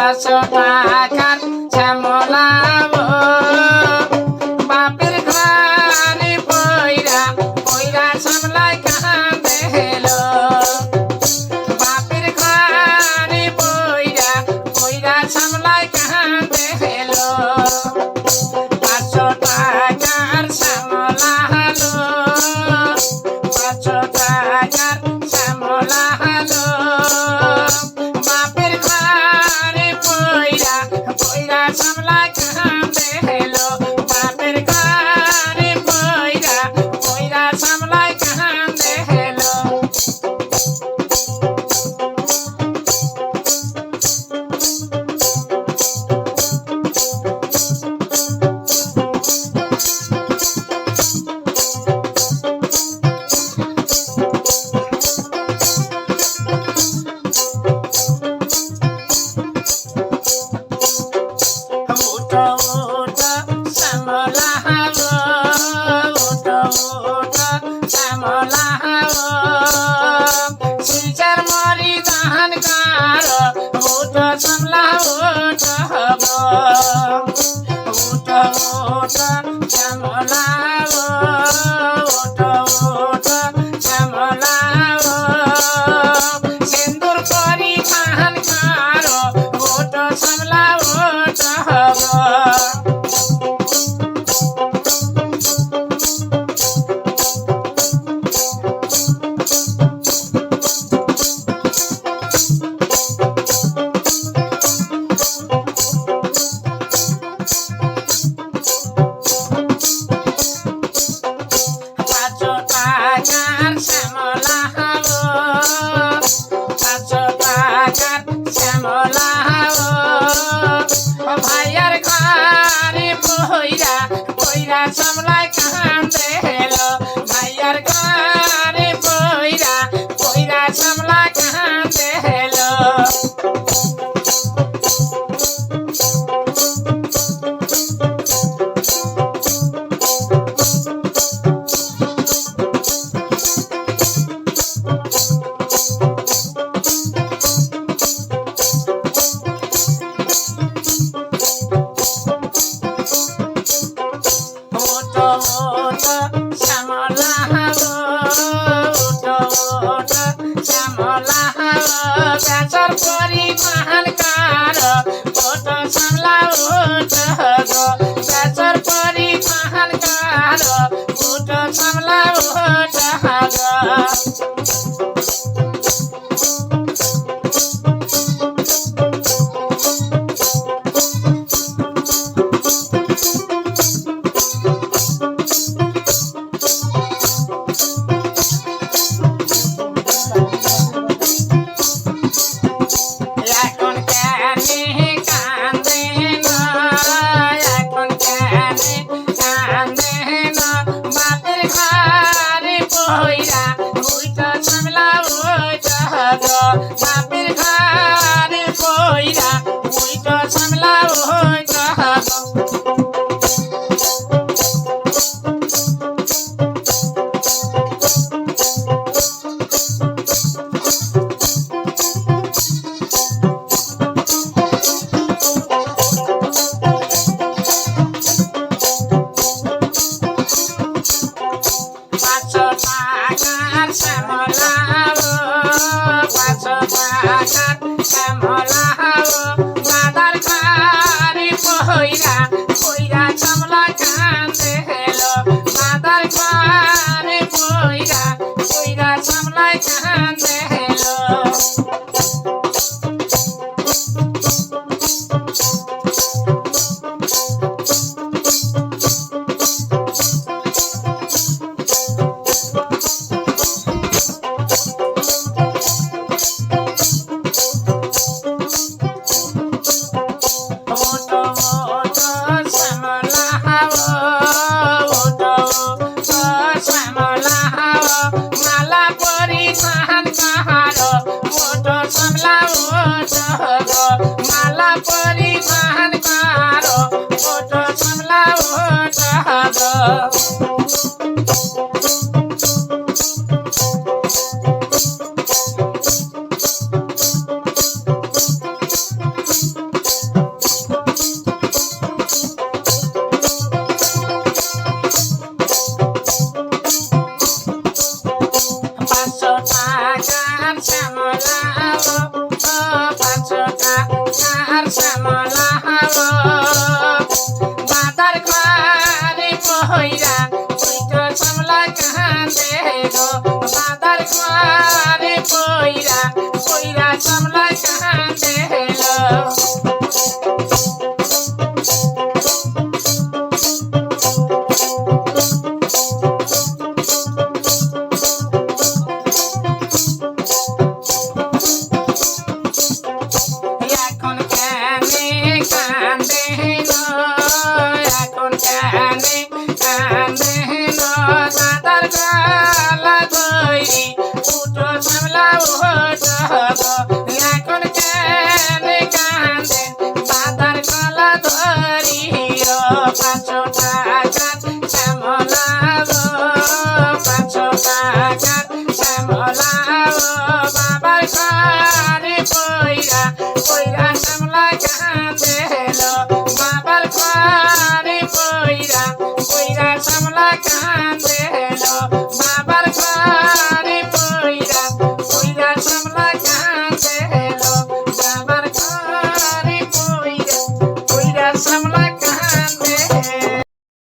500 টাকার শ্যামলা গো বাপের ঘরে পইরা পইরা শ্যামলাই কান্দে হেলো বাপের ঘরে পইরা পইরা শ্যামলাই কান্দে হেলো 500 টাকার শ্যামলা হলো 500 টাকার শ্যামলা হলো বাপের ঘরে পইরা পইরা শ্যামলাই কান্দে হেলো বাপের ঘরে পইরা পইরা শ্যামলাই কান্দে হেলো উঠো উঠো শ্যামলা গো উঠো উঠো শ্যামলা গো শিলচর মরি ধান কারো উঠো শ্যামলা উঠো গো উঠো উঠো শ্যামলা গো উঠো উঠো শ্যামলা গো সিন্দুর করি ধান কারো উঠো শ্যামলা উঠো গো পাঁচশো টাকার শ্যামলা গো 500 টাকার শ্যামলা গো ভাইয়ার ঘরে পইরা পইরা শ্যামলাই কান্দে হেলো ভাইয়ার ঘরে পইরা পইরা শ্যামলাই কান্দে হেলো উঠো উঠো শ্যামলা গো উঠো উঠো শ্যামলা গো বেচর পরিমাণ কারো উঠো শ্যামলা উঠো গো বেচর পরিমাণ কারো উঠো শ্যামলা উঠো গো এখন কেনে কান্দে না এখন কেনে কান্দে না বাপের ঘরে পইরা উঠো শ্যামলা উঠো গো বাপের ঘরে পইরা উঠো শ্যামলা উঠো গো পাঁচশো টাকার শ্যামলা গো 500 টাকার শ্যামলা গো দাদার ঘরে পইরা পইরা শ্যামলা কান্দে হেলো দাদার ঘরে পইরা পইরা শ্যামলা কান্দে হেলো উঠো উঠো শ্যামলা গো উঠো উঠো শ্যামলা গো মালা পরিধান কারো উঠো শ্যামলা উঠো গো মালা পরিধান কারো উঠো শ্যামলা উঠো গো পইরা সামলা কান্দেল এখন কেনে কান্দেল এখন কেনে কান্দেল দাদার গলা ধরি উঠো সামলা উঠো এখন কেনে কান্দে দাদার গলা ধরি ও 500 টাকার শ্যামলাবো 500 টাকার শ্যামলাবো বাবার ঘরে পইরা পইরা শ্যামলা কান্দেল বাবার ঘরে পইরা পইরা শ্যামলা কান্দেল